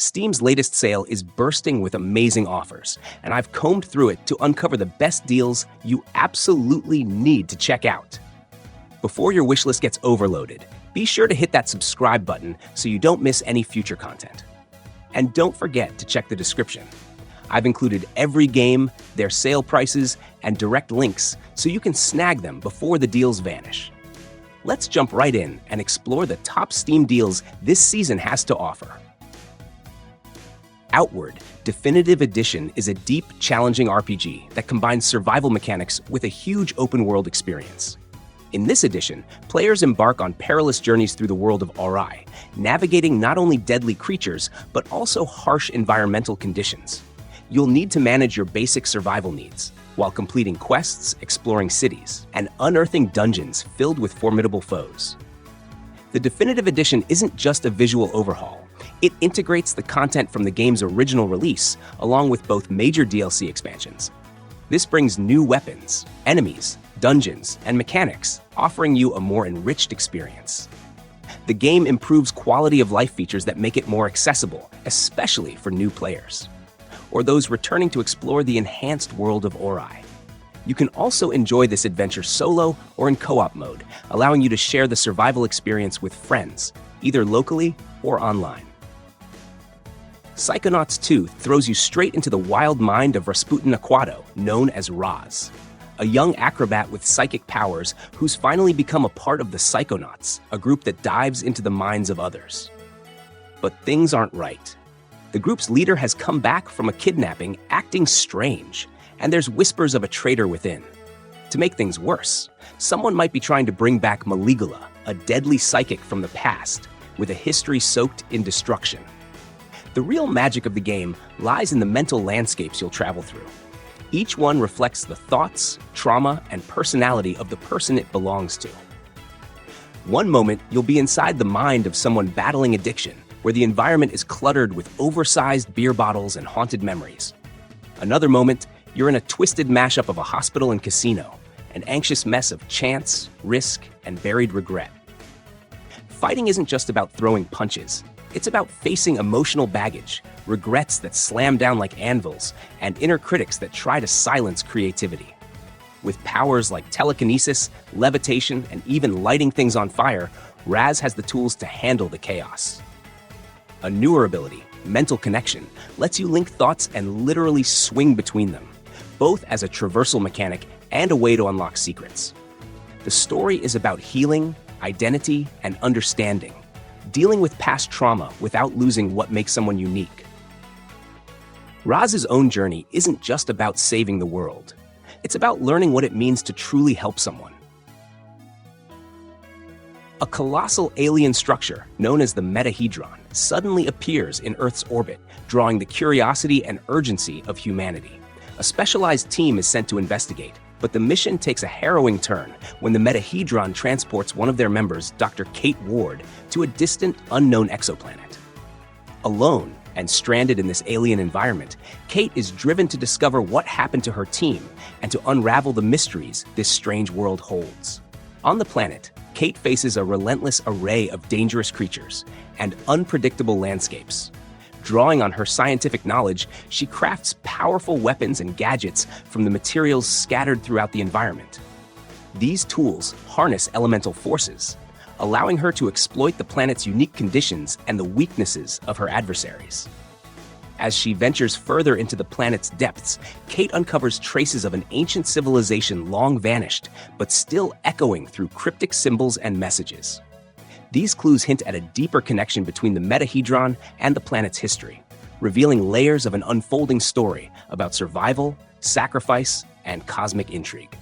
Steam's latest sale is bursting with amazing offers, and I've combed through it to uncover the best deals you absolutely need to check out. Before your wishlist gets overloaded, be sure to hit that subscribe button so you don't miss any future content. And don't forget to check the description. I've included every game, their sale prices, and direct links so you can snag them before the deals vanish. Let's jump right in and explore the top Steam deals this season has to offer. Outward Definitive Edition is a deep, challenging RPG that combines survival mechanics with a huge open-world experience. In this edition, players embark on perilous journeys through the world of RI, navigating not only deadly creatures, but also harsh environmental conditions. You'll need to manage your basic survival needs, while completing quests, exploring cities, and unearthing dungeons filled with formidable foes. The Definitive Edition isn't just a visual overhaul. It integrates the content from the game's original release, along with both major DLC expansions. This brings new weapons, enemies, dungeons, and mechanics, offering you a more enriched experience. The game improves quality of life features that make it more accessible, especially for new players, or those returning to explore the enhanced world of Ori. You can also enjoy this adventure solo or in co-op mode, allowing you to share the survival experience with friends, either locally or online. Psychonauts 2 throws you straight into the wild mind of Rasputin Aquato, known as Raz, a young acrobat with psychic powers who's finally become a part of the Psychonauts, a group that dives into the minds of others. But things aren't right. The group's leader has come back from a kidnapping, acting strange, and there's whispers of a traitor within. To make things worse, someone might be trying to bring back Maligula, a deadly psychic from the past, with a history soaked in destruction. The real magic of the game lies in the mental landscapes you'll travel through. Each one reflects the thoughts, trauma, and personality of the person it belongs to. One moment, you'll be inside the mind of someone battling addiction, where the environment is cluttered with oversized beer bottles and haunted memories. Another moment, you're in a twisted mashup of a hospital and casino, an anxious mess of chance, risk, and buried regret. Fighting isn't just about throwing punches. It's about facing emotional baggage, regrets that slam down like anvils, and inner critics that try to silence creativity. With powers like telekinesis, levitation, and even lighting things on fire, Raz has the tools to handle the chaos. A newer ability, Mental Connection, lets you link thoughts and literally swing between them, both as a traversal mechanic and a way to unlock secrets. The story is about healing, identity, and understanding, dealing with past trauma without losing what makes someone unique. Raz's own journey isn't just about saving the world. It's about learning what it means to truly help someone. A colossal alien structure known as the Metahedron suddenly appears in Earth's orbit, drawing the curiosity and urgency of humanity. A specialized team is sent to investigate, but the mission takes a harrowing turn when the Metahedron transports one of their members, Dr. Kate Ward, to a distant, unknown exoplanet. Alone and stranded in this alien environment, Kate is driven to discover what happened to her team and to unravel the mysteries this strange world holds. On the planet, Kate faces a relentless array of dangerous creatures and unpredictable landscapes. Drawing on her scientific knowledge, she crafts powerful weapons and gadgets from the materials scattered throughout the environment. These tools harness elemental forces, allowing her to exploit the planet's unique conditions and the weaknesses of her adversaries. As she ventures further into the planet's depths, Kate uncovers traces of an ancient civilization long vanished, but still echoing through cryptic symbols and messages. These clues hint at a deeper connection between the Metahedron and the planet's history, revealing layers of an unfolding story about survival, sacrifice, and cosmic intrigue.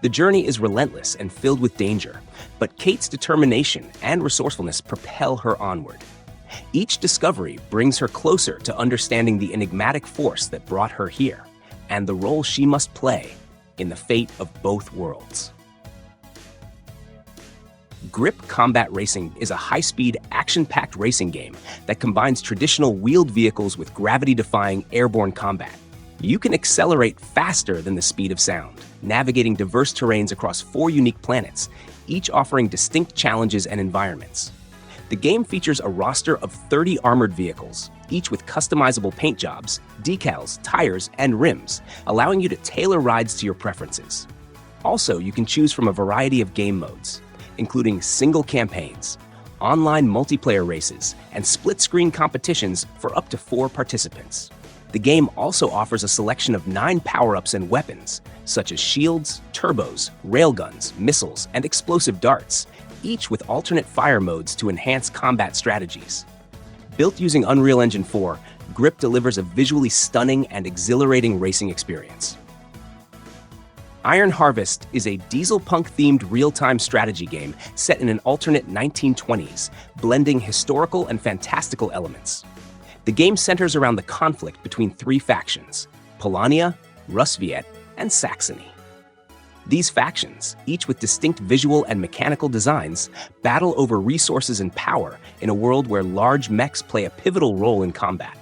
The journey is relentless and filled with danger, but Kate's determination and resourcefulness propel her onward. Each discovery brings her closer to understanding the enigmatic force that brought her here, and the role she must play in the fate of both worlds. Grip Combat Racing is a high-speed, action-packed racing game that combines traditional wheeled vehicles with gravity-defying airborne combat. You can accelerate faster than the speed of sound, navigating diverse terrains across 4 unique planets, each offering distinct challenges and environments. The game features a roster of 30 armored vehicles, each with customizable paint jobs, decals, tires, and rims, allowing you to tailor rides to your preferences. Also, you can choose from a variety of game modes, including single campaigns, online multiplayer races, and split-screen competitions for up to 4 participants. The game also offers a selection of 9 power-ups and weapons, such as shields, turbos, railguns, missiles, and explosive darts, each with alternate fire modes to enhance combat strategies. Built using Unreal Engine 4, Grip delivers a visually stunning and exhilarating racing experience. Iron Harvest is a dieselpunk-themed real-time strategy game set in an alternate 1920s, blending historical and fantastical elements. The game centers around the conflict between 3 factions: Polania, Rusviet, and Saxony. These factions, each with distinct visual and mechanical designs, battle over resources and power in a world where large mechs play a pivotal role in combat.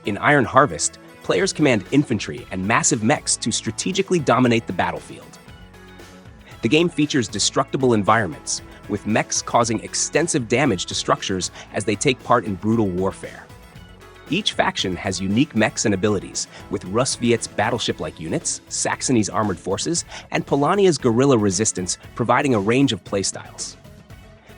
In Iron Harvest, players command infantry and massive mechs to strategically dominate the battlefield. The game features destructible environments, with mechs causing extensive damage to structures as they take part in brutal warfare. Each faction has unique mechs and abilities, with Rusviet's battleship-like units, Saxony's armored forces, and Polania's guerrilla resistance providing a range of playstyles.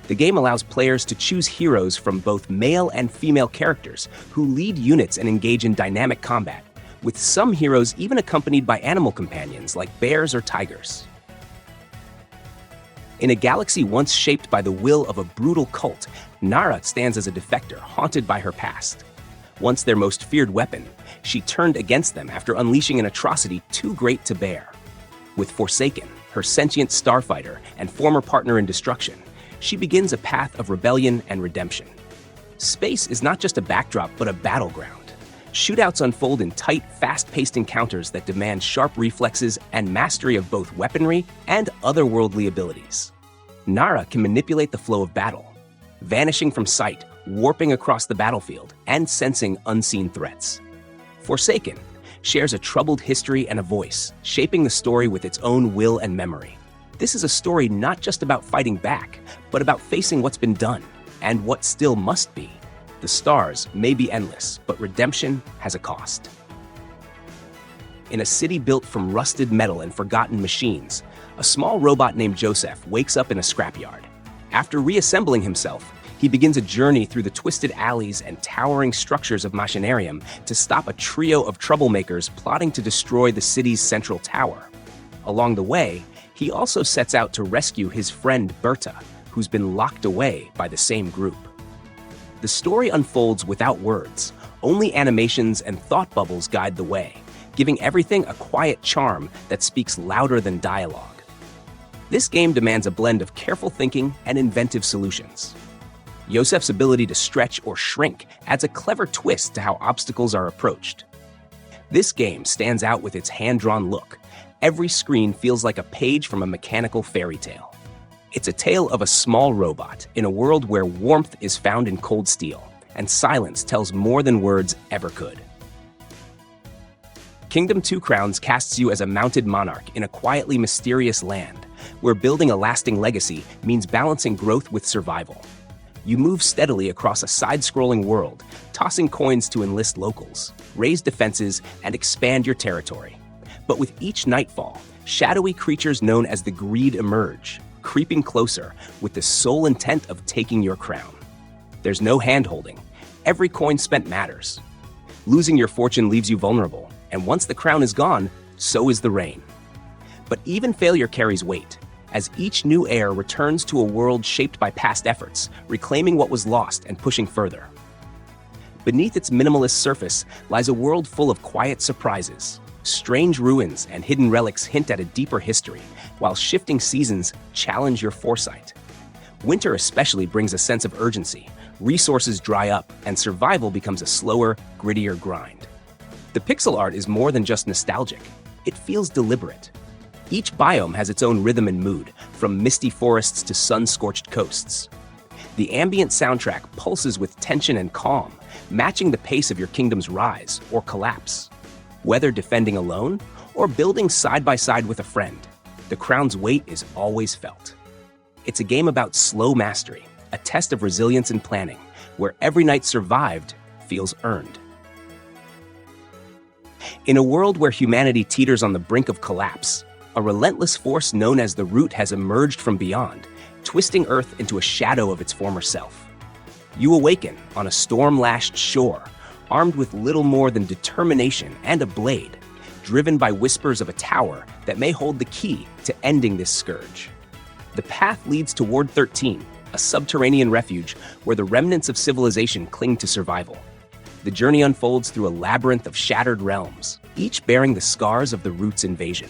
The game allows players to choose heroes from both male and female characters who lead units and engage in dynamic combat, with some heroes even accompanied by animal companions like bears or tigers. In a galaxy once shaped by the will of a brutal cult, Nara stands as a defector haunted by her past. Once their most feared weapon, she turned against them after unleashing an atrocity too great to bear. With Forsaken, her sentient starfighter and former partner in destruction, she begins a path of rebellion and redemption. Space is not just a backdrop, but a battleground. Shootouts unfold in tight, fast-paced encounters that demand sharp reflexes and mastery of both weaponry and otherworldly abilities. Nara can manipulate the flow of battle, vanishing from sight, warping across the battlefield, and sensing unseen threats. Forsaken shares a troubled history and a voice, shaping the story with its own will and memory. This is a story not just about fighting back, but about facing what's been done, and what still must be. The stars may be endless, but redemption has a cost. In a city built from rusted metal and forgotten machines, a small robot named Joseph wakes up in a scrapyard. After reassembling himself, he begins a journey through the twisted alleys and towering structures of Machinarium to stop a trio of troublemakers plotting to destroy the city's central tower. Along the way, he also sets out to rescue his friend Berta, who's been locked away by the same group. The story unfolds without words. Only animations and thought bubbles guide the way, giving everything a quiet charm that speaks louder than dialogue. This game demands a blend of careful thinking and inventive solutions. Yosef's ability to stretch or shrink adds a clever twist to how obstacles are approached. This game stands out with its hand-drawn look. Every screen feels like a page from a mechanical fairy tale. It's a tale of a small robot in a world where warmth is found in cold steel, and silence tells more than words ever could. Kingdom Two Crowns casts you as a mounted monarch in a quietly mysterious land, where building a lasting legacy means balancing growth with survival. You move steadily across a side-scrolling world, tossing coins to enlist locals, raise defenses, and expand your territory. But with each nightfall, shadowy creatures known as the Greed emerge, creeping closer with the sole intent of taking your crown. There's no hand-holding. Every coin spent matters. Losing your fortune leaves you vulnerable, and once the crown is gone, so is the reign. But even failure carries weight, as each new heir returns to a world shaped by past efforts, reclaiming what was lost and pushing further. Beneath its minimalist surface lies a world full of quiet surprises. Strange ruins and hidden relics hint at a deeper history, while shifting seasons challenge your foresight. Winter especially brings a sense of urgency. Resources dry up, and survival becomes a slower, grittier grind. The pixel art is more than just nostalgic. It feels deliberate. Each biome has its own rhythm and mood, from misty forests to sun-scorched coasts. The ambient soundtrack pulses with tension and calm, matching the pace of your kingdom's rise or collapse. Whether defending alone or building side by side with a friend, the crown's weight is always felt. It's a game about slow mastery, a test of resilience and planning, where every night survived feels earned. In a world where humanity teeters on the brink of collapse, a relentless force known as the Root has emerged from beyond, twisting Earth into a shadow of its former self. You awaken on a storm-lashed shore, armed with little more than determination and a blade, driven by whispers of a tower that may hold the key to ending this scourge. The path leads to Ward 13, a subterranean refuge where the remnants of civilization cling to survival. The journey unfolds through a labyrinth of shattered realms, each bearing the scars of the Root's invasion.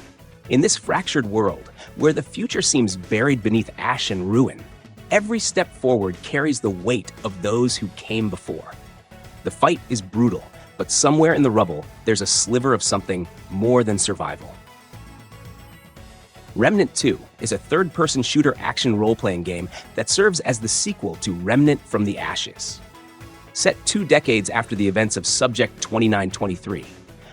In this fractured world, where the future seems buried beneath ash and ruin, every step forward carries the weight of those who came before. The fight is brutal, but somewhere in the rubble, there's a sliver of something more than survival. Remnant II is a third-person shooter action role-playing game that serves as the sequel to Remnant from the Ashes. Set 2 decades after the events of Subject 2923,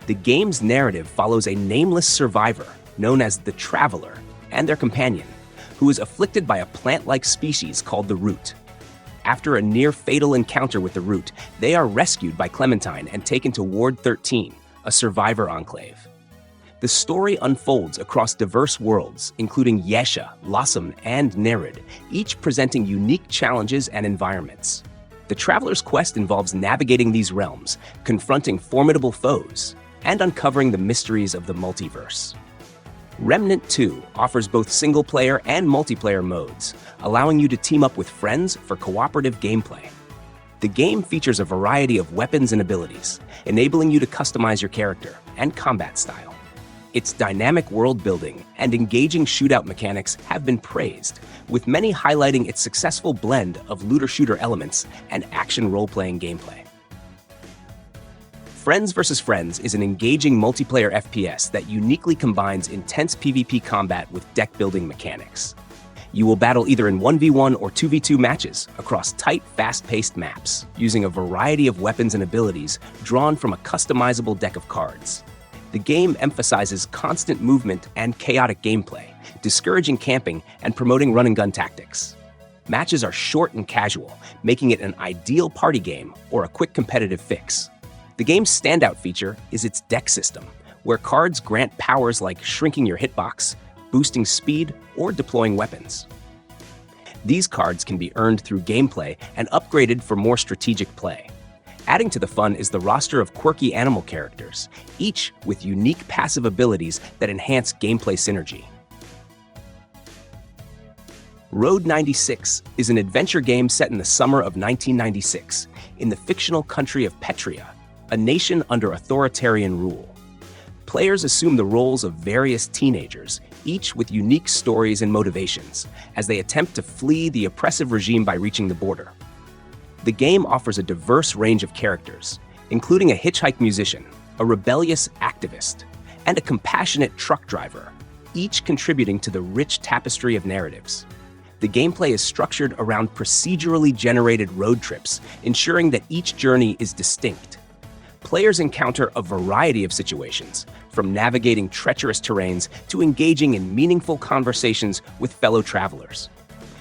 the game's narrative follows a nameless survivor known as the Traveler and their companion, who is afflicted by a plant-like species called the Root. After a near-fatal encounter with the Root, they are rescued by Clementine and taken to Ward 13, a survivor enclave. The story unfolds across diverse worlds, including Yesha, Lossum, and Nerid, each presenting unique challenges and environments. The Traveler's quest involves navigating these realms, confronting formidable foes, and uncovering the mysteries of the multiverse. Remnant II offers both single-player and multiplayer modes, allowing you to team up with friends for cooperative gameplay. The game features a variety of weapons and abilities, enabling you to customize your character and combat style. Its dynamic world building and engaging shootout mechanics have been praised, with many highlighting its successful blend of looter-shooter elements and action role-playing gameplay. Friends vs. Friends is an engaging multiplayer FPS that uniquely combines intense PvP combat with deck-building mechanics. You will battle either in 1v1 or 2v2 matches across tight, fast-paced maps, using a variety of weapons and abilities drawn from a customizable deck of cards. The game emphasizes constant movement and chaotic gameplay, discouraging camping and promoting run-and-gun tactics. Matches are short and casual, making it an ideal party game or a quick competitive fix. The game's standout feature is its deck system, where cards grant powers like shrinking your hitbox, boosting speed, or deploying weapons. These cards can be earned through gameplay and upgraded for more strategic play. Adding to the fun is the roster of quirky animal characters, each with unique passive abilities that enhance gameplay synergy. Road 96 is an adventure game set in the summer of 1996 in the fictional country of Petria, a nation under authoritarian rule. Players assume the roles of various teenagers, each with unique stories and motivations, as they attempt to flee the oppressive regime by reaching the border. The game offers a diverse range of characters, including a hitchhike musician, a rebellious activist, and a compassionate truck driver, each contributing to the rich tapestry of narratives. The gameplay is structured around procedurally generated road trips, ensuring that each journey is distinct. Players encounter a variety of situations, from navigating treacherous terrains to engaging in meaningful conversations with fellow travelers.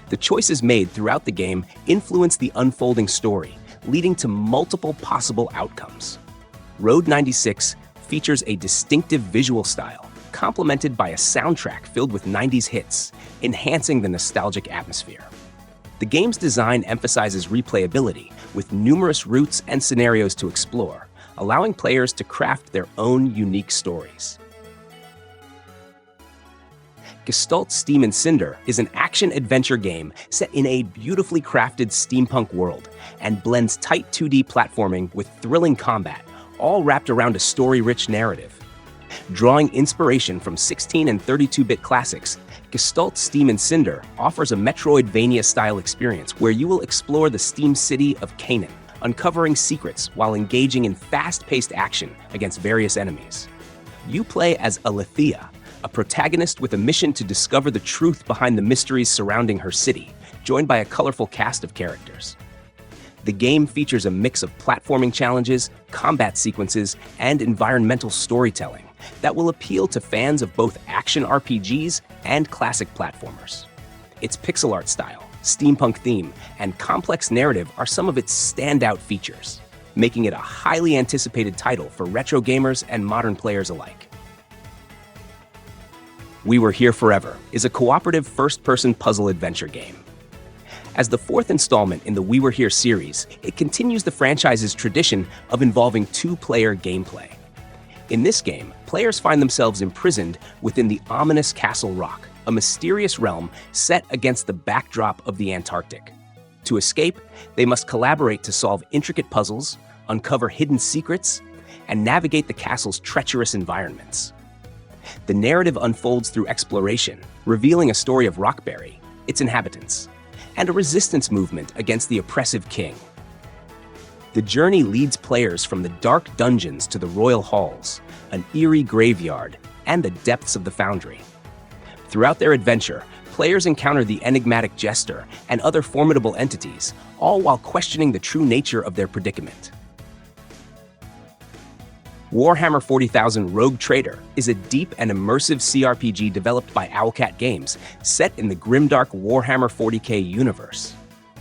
The choices made throughout the game influence the unfolding story, leading to multiple possible outcomes. Road 96 features a distinctive visual style, complemented by a soundtrack filled with 90s hits, enhancing the nostalgic atmosphere. The game's design emphasizes replayability, with numerous routes and scenarios to explore, allowing players to craft their own unique stories. Gestalt, Steam, and Cinder is an action-adventure game set in a beautifully crafted steampunk world and blends tight 2D platforming with thrilling combat, all wrapped around a story-rich narrative. Drawing inspiration from 16 and 32-bit classics, Gestalt, Steam, and Cinder offers a Metroidvania-style experience where you will explore the steam city of Canaan, uncovering secrets while engaging in fast-paced action against various enemies. You play as Alethea, a protagonist with a mission to discover the truth behind the mysteries surrounding her city, joined by a colorful cast of characters. The game features a mix of platforming challenges, combat sequences, and environmental storytelling that will appeal to fans of both action RPGs and classic platformers. Its pixel art style, steampunk theme, and complex narrative are some of its standout features, making it a highly anticipated title for retro gamers and modern players alike. We Were Here Forever is a cooperative first-person puzzle adventure game. As the fourth installment in the We Were Here series, it continues the franchise's tradition of involving two-player gameplay. In this game, players find themselves imprisoned within the ominous Castle Rock, a mysterious realm set against the backdrop of the Antarctic. To escape, they must collaborate to solve intricate puzzles, uncover hidden secrets, and navigate the castle's treacherous environments. The narrative unfolds through exploration, revealing a story of Rockberry, its inhabitants, and a resistance movement against the oppressive king. The journey leads players from the dark dungeons to the royal halls, an eerie graveyard, and the depths of the Foundry. Throughout their adventure, players encounter the enigmatic Jester and other formidable entities, all while questioning the true nature of their predicament. Warhammer 40,000: Rogue Trader is a deep and immersive CRPG developed by Owlcat Games, set in the grimdark Warhammer 40k universe.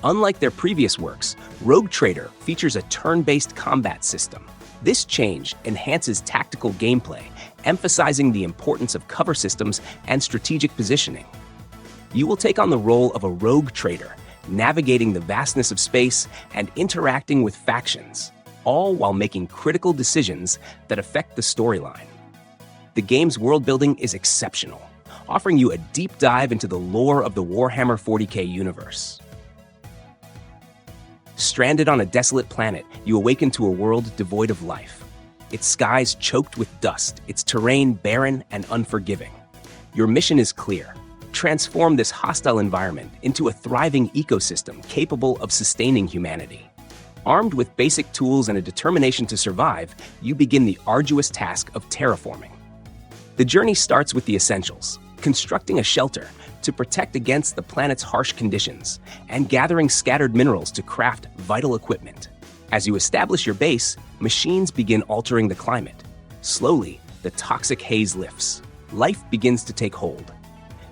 Unlike their previous works, Rogue Trader features a turn-based combat system. This change enhances tactical gameplay, emphasizing the importance of cover systems and strategic positioning. You will take on the role of a rogue trader, navigating the vastness of space and interacting with factions, all while making critical decisions that affect the storyline. The game's world-building is exceptional, offering you a deep dive into the lore of the Warhammer 40k universe. Stranded on a desolate planet, you awaken to a world devoid of life. Its skies choked with dust, its terrain barren and unforgiving. Your mission is clear: transform this hostile environment into a thriving ecosystem capable of sustaining humanity. Armed with basic tools and a determination to survive, you begin the arduous task of terraforming. The journey starts with the essentials: constructing a shelter to protect against the planet's harsh conditions, and gathering scattered minerals to craft vital equipment. As you establish your base, machines begin altering the climate. Slowly, the toxic haze lifts. Life begins to take hold.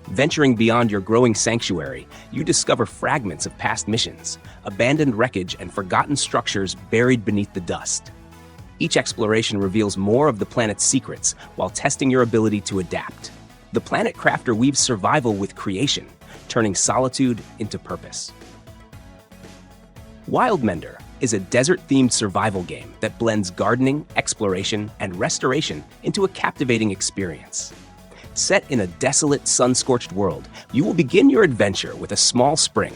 Venturing beyond your growing sanctuary, you discover fragments of past missions, abandoned wreckage, and forgotten structures buried beneath the dust. Each exploration reveals more of the planet's secrets while testing your ability to adapt. The Planet Crafter weaves survival with creation, turning solitude into purpose. Wildmender is a desert-themed survival game that blends gardening, exploration, and restoration into a captivating experience. Set in a desolate, sun-scorched world, you will begin your adventure with a small spring,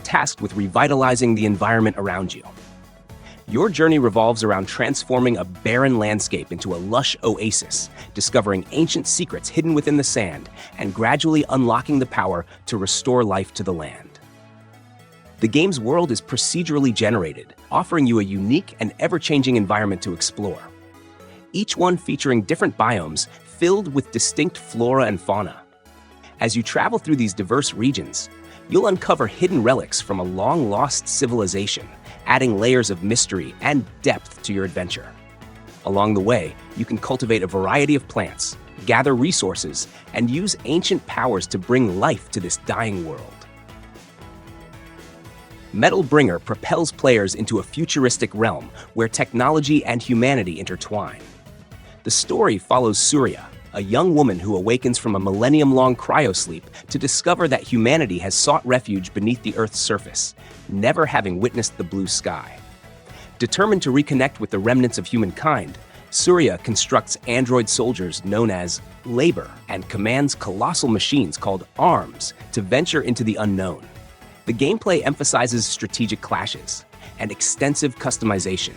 tasked with revitalizing the environment around you. Your journey revolves around transforming a barren landscape into a lush oasis, discovering ancient secrets hidden within the sand, and gradually unlocking the power to restore life to the land. The game's world is procedurally generated, offering you a unique and ever-changing environment to explore. Each one featuring different biomes filled with distinct flora and fauna. As you travel through these diverse regions, you'll uncover hidden relics from a long-lost civilization, adding layers of mystery and depth to your adventure. Along the way, you can cultivate a variety of plants, gather resources, and use ancient powers to bring life to this dying world. Metal Bringer propels players into a futuristic realm where technology and humanity intertwine. The story follows Surya, a young woman who awakens from a millennium-long cryosleep to discover that humanity has sought refuge beneath the Earth's surface, never having witnessed the blue sky. Determined to reconnect with the remnants of humankind, Surya constructs android soldiers known as Labor and commands colossal machines called Arms to venture into the unknown. The gameplay emphasizes strategic clashes and extensive customization.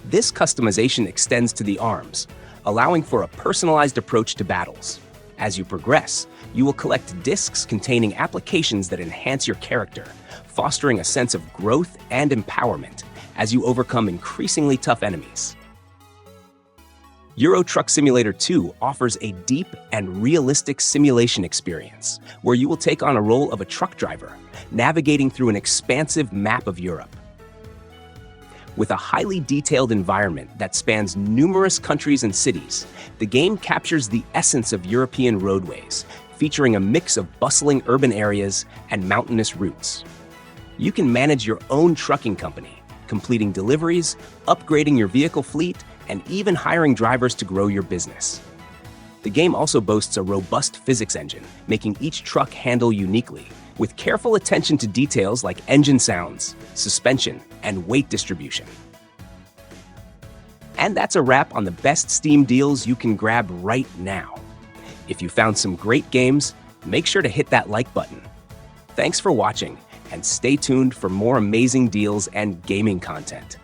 This customization extends to the Arms, allowing for a personalized approach to battles. As you progress, you will collect discs containing applications that enhance your character, fostering a sense of growth and empowerment as you overcome increasingly tough enemies. Euro Truck Simulator 2 offers a deep and realistic simulation experience where you will take on a role of a truck driver, navigating through an expansive map of Europe. With a highly detailed environment that spans numerous countries and cities, the game captures the essence of European roadways, featuring a mix of bustling urban areas and mountainous routes. You can manage your own trucking company, completing deliveries, upgrading your vehicle fleet, and even hiring drivers to grow your business. The game also boasts a robust physics engine, making each truck handle uniquely, with careful attention to details like engine sounds, suspension, and weight distribution. And that's a wrap on the best Steam deals you can grab right now. If you found some great games, make sure to hit that like button. Thanks for watching, and stay tuned for more amazing deals and gaming content.